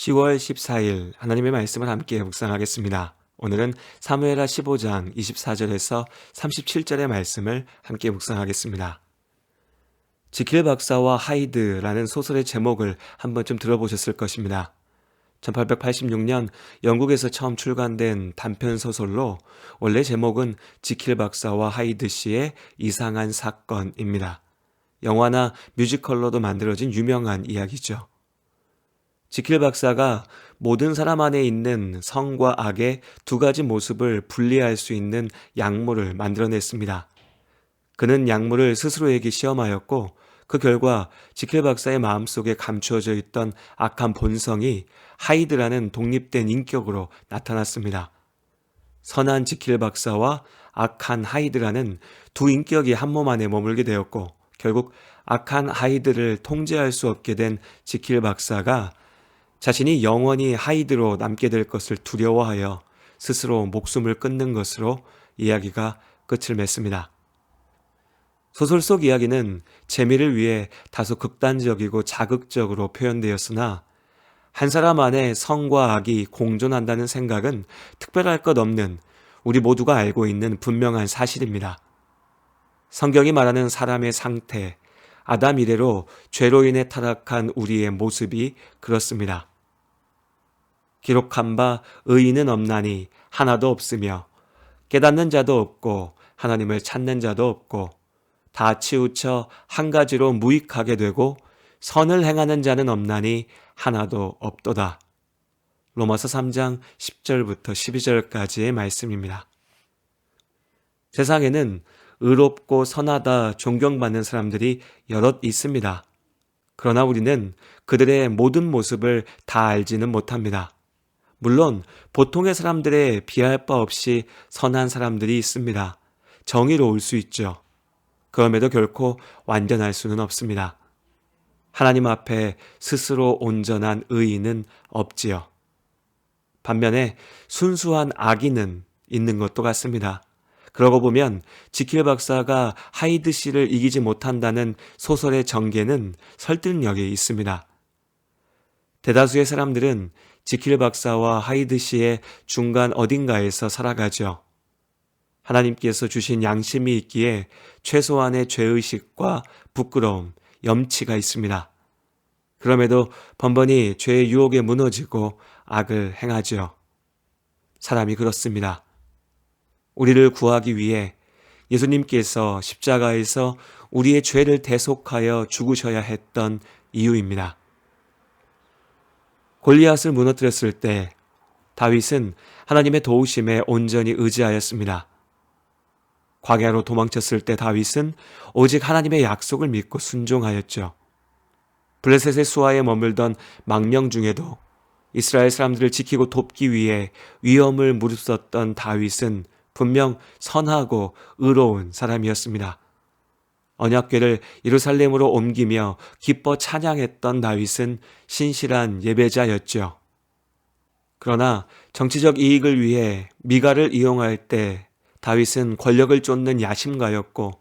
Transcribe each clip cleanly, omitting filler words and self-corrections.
10월 14일 하나님의 말씀을 함께 묵상하겠습니다. 오늘은 사무엘하 15장 24절에서 37절의 말씀을 함께 묵상하겠습니다. 지킬 박사와 하이드라는 소설의 제목을 한 번쯤 들어보셨을 것입니다. 1886년 영국에서 처음 출간된 단편 소설로 원래 제목은 지킬 박사와 하이드 씨의 이상한 사건입니다. 영화나 뮤지컬로도 만들어진 유명한 이야기죠. 지킬 박사가 모든 사람 안에 있는 성과 악의 두 가지 모습을 분리할 수 있는 약물을 만들어냈습니다. 그는 약물을 스스로에게 시험하였고 그 결과 지킬 박사의 마음속에 감추어져 있던 악한 본성이 하이드라는 독립된 인격으로 나타났습니다. 선한 지킬 박사와 악한 하이드라는 두 인격이 한 몸 안에 머물게 되었고 결국 악한 하이드를 통제할 수 없게 된 지킬 박사가 자신이 영원히 하이드로 남게 될 것을 두려워하여 스스로 목숨을 끊는 것으로 이야기가 끝을 맺습니다. 소설 속 이야기는 재미를 위해 다소 극단적이고 자극적으로 표현되었으나 한 사람 안에 성과 악이 공존한다는 생각은 특별할 것 없는 우리 모두가 알고 있는 분명한 사실입니다. 성경이 말하는 사람의 상태, 아담 이래로 죄로 인해 타락한 우리의 모습이 그렇습니다. 기록한 바 의인은 없나니 하나도 없으며 깨닫는 자도 없고 하나님을 찾는 자도 없고 다 치우쳐 한 가지로 무익하게 되고 선을 행하는 자는 없나니 하나도 없도다. 로마서 3장 10절부터 12절까지의 말씀입니다. 세상에는 의롭고 선하다 존경받는 사람들이 여럿 있습니다. 그러나 우리는 그들의 모든 모습을 다 알지는 못합니다. 물론 보통의 사람들에 비할 바 없이 선한 사람들이 있습니다. 정의로울 수 있죠. 그럼에도 결코 완전할 수는 없습니다. 하나님 앞에 스스로 온전한 의인은 없지요. 반면에 순수한 악인은 있는 것도 같습니다. 그러고 보면 지킬 박사가 하이드 씨를 이기지 못한다는 소설의 전개는 설득력이 있습니다. 대다수의 사람들은 지킬 박사와 하이드 씨의 중간 어딘가에서 살아가죠. 하나님께서 주신 양심이 있기에 최소한의 죄의식과 부끄러움, 염치가 있습니다. 그럼에도 번번이 죄의 유혹에 무너지고 악을 행하죠. 사람이 그렇습니다. 우리를 구하기 위해 예수님께서 십자가에서 우리의 죄를 대속하여 죽으셔야 했던 이유입니다. 골리앗을 무너뜨렸을 때 다윗은 하나님의 도우심에 온전히 의지하였습니다. 광야로 도망쳤을 때 다윗은 오직 하나님의 약속을 믿고 순종하였죠. 블레셋의 수하에 머물던 망령 중에도 이스라엘 사람들을 지키고 돕기 위해 위험을 무릅썼던 다윗은 분명 선하고 의로운 사람이었습니다. 언약궤를 예루살렘으로 옮기며 기뻐 찬양했던 다윗은 신실한 예배자였죠. 그러나 정치적 이익을 위해 미갈을 이용할 때 다윗은 권력을 쫓는 야심가였고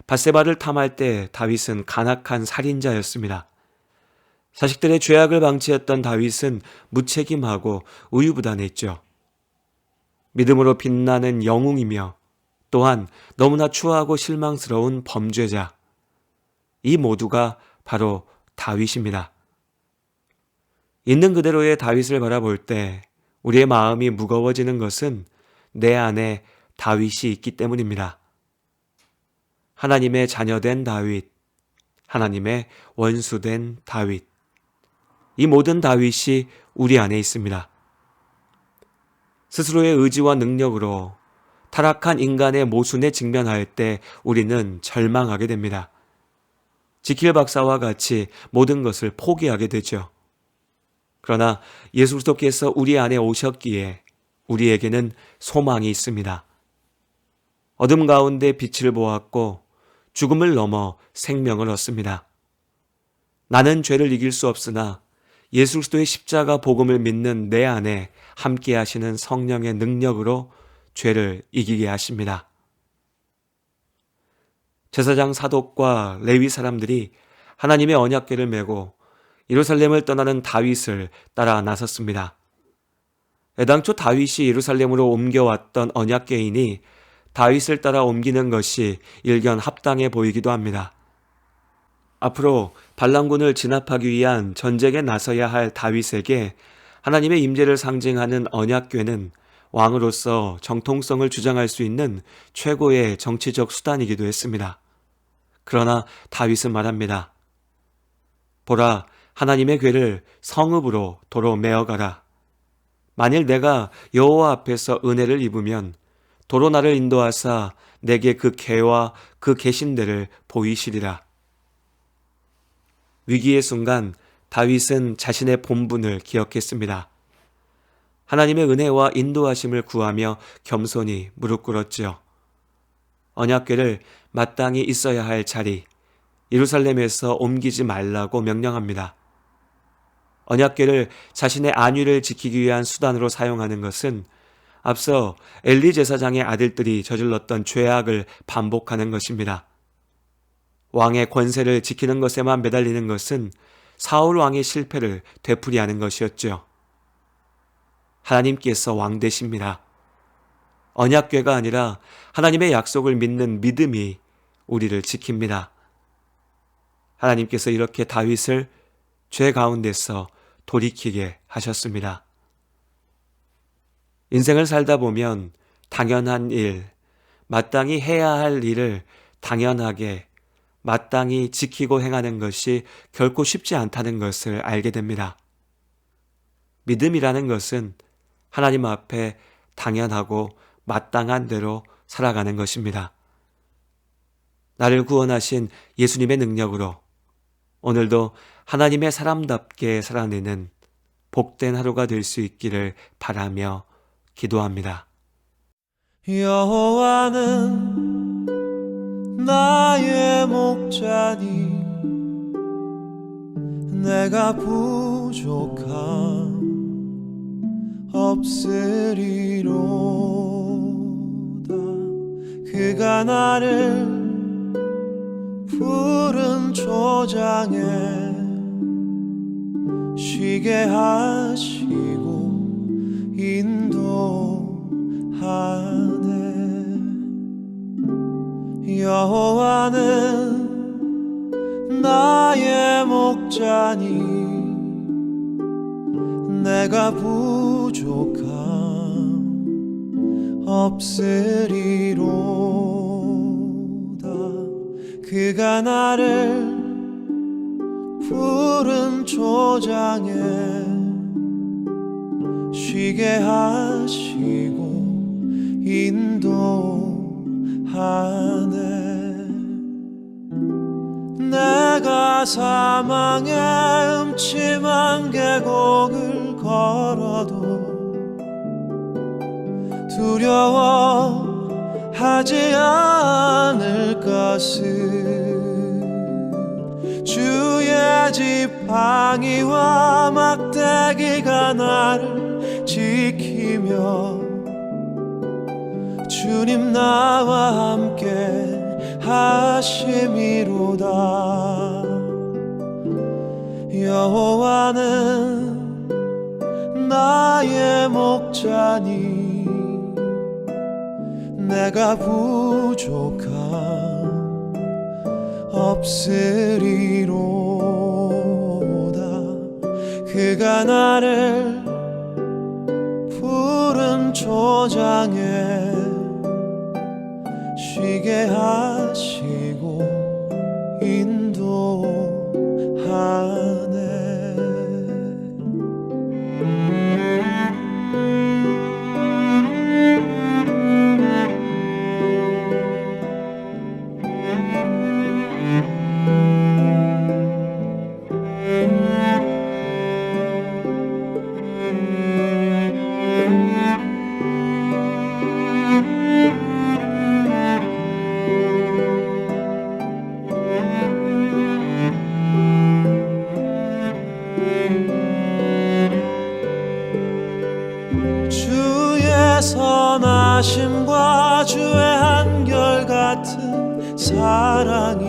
밧세바를 탐할 때 다윗은 간악한 살인자였습니다. 자식들의 죄악을 방치했던 다윗은 무책임하고 우유부단했죠. 믿음으로 빛나는 영웅이며 또한 너무나 추하고 실망스러운 범죄자. 이 모두가 바로 다윗입니다. 있는 그대로의 다윗을 바라볼 때 우리의 마음이 무거워지는 것은 내 안에 다윗이 있기 때문입니다. 하나님의 자녀된 다윗, 하나님의 원수된 다윗. 이 모든 다윗이 우리 안에 있습니다. 스스로의 의지와 능력으로 타락한 인간의 모순에 직면할 때 우리는 절망하게 됩니다. 지킬 박사와 같이 모든 것을 포기하게 되죠. 그러나 예수 그리스도께서 우리 안에 오셨기에 우리에게는 소망이 있습니다. 어둠 가운데 빛을 보았고 죽음을 넘어 생명을 얻습니다. 나는 죄를 이길 수 없으나 예수 그리스도의 십자가 복음을 믿는 내 안에 함께 하시는 성령의 능력으로 죄를 이기게 하십니다. 제사장 사독과 레위 사람들이 하나님의 언약궤를 메고 예루살렘을 떠나는 다윗을 따라 나섰습니다. 애당초 다윗이 예루살렘으로 옮겨왔던 언약궤인이 다윗을 따라 옮기는 것이 일견 합당해 보이기도 합니다. 앞으로 반란군을 진압하기 위한 전쟁에 나서야 할 다윗에게 하나님의 임재를 상징하는 언약궤는 왕으로서 정통성을 주장할 수 있는 최고의 정치적 수단이기도 했습니다. 그러나 다윗은 말합니다. 보라, 하나님의 궤를 성읍으로 도로 메어가라. 만일 내가 여호와 앞에서 은혜를 입으면 도로 나를 인도하사 내게 그 궤와 그 계신대를 보이시리라. 위기의 순간 다윗은 자신의 본분을 기억했습니다. 하나님의 은혜와 인도하심을 구하며 겸손히 무릎 꿇었지요. 언약궤를 마땅히 있어야 할 자리, 예루살렘에서 옮기지 말라고 명령합니다. 언약궤를 자신의 안위를 지키기 위한 수단으로 사용하는 것은 앞서 엘리 제사장의 아들들이 저질렀던 죄악을 반복하는 것입니다. 왕의 권세를 지키는 것에만 매달리는 것은 사울 왕의 실패를 되풀이하는 것이었죠. 하나님께서 왕 되십니다. 언약궤가 아니라 하나님의 약속을 믿는 믿음이 우리를 지킵니다. 하나님께서 이렇게 다윗을 죄 가운데서 돌이키게 하셨습니다. 인생을 살다 보면 당연한 일, 마땅히 해야 할 일을 당연하게 마땅히 지키고 행하는 것이 결코 쉽지 않다는 것을 알게 됩니다. 믿음이라는 것은 하나님 앞에 당연하고 마땅한 대로 살아가는 것입니다. 나를 구원하신 예수님의 능력으로 오늘도 하나님의 사람답게 살아내는 복된 하루가 될 수 있기를 바라며 기도합니다. 여호와는 나의 목자니 내가 부족함 없으리로다. 그가 나를 푸른 초장에 쉬게 하시고 인도하네. 여호와는 나의 목자니 내가 부족함 없으리로다. 그가 나를 푸른 초장에 쉬게 하시고 인도하네. 내가 사망의 음침한 계곡을 걸어도 두려워하지 않을 것은 주의 지팡이와 막대기가 나를 지키며 주님 나와 함께 하심이로다. 여호와는 나의 목자니 내가 부족함 없으리로다. 그가 나를 푸른 초장에 쉬게 하시고 인도하네. 주의 선하심과 주의 한결같은 사랑이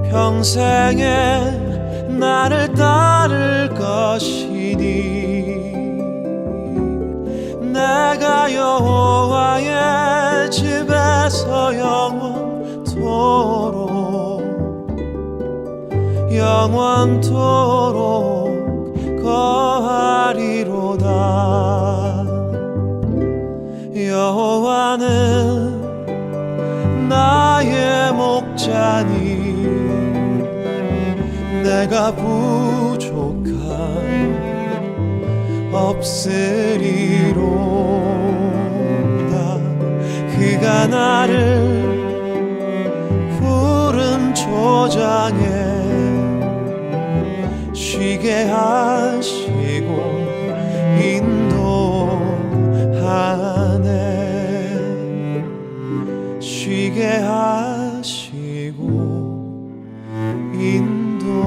평생에 나를 따를 것이니 내가 여호와의 집에서 영원토록 거하리로다. 여호와는 나의 목자니 내가 부족함 없으리로다. 그가 나를 푸른 초장에 쉬게 하시고 인도하네. 쉬게 하시고 인도하네.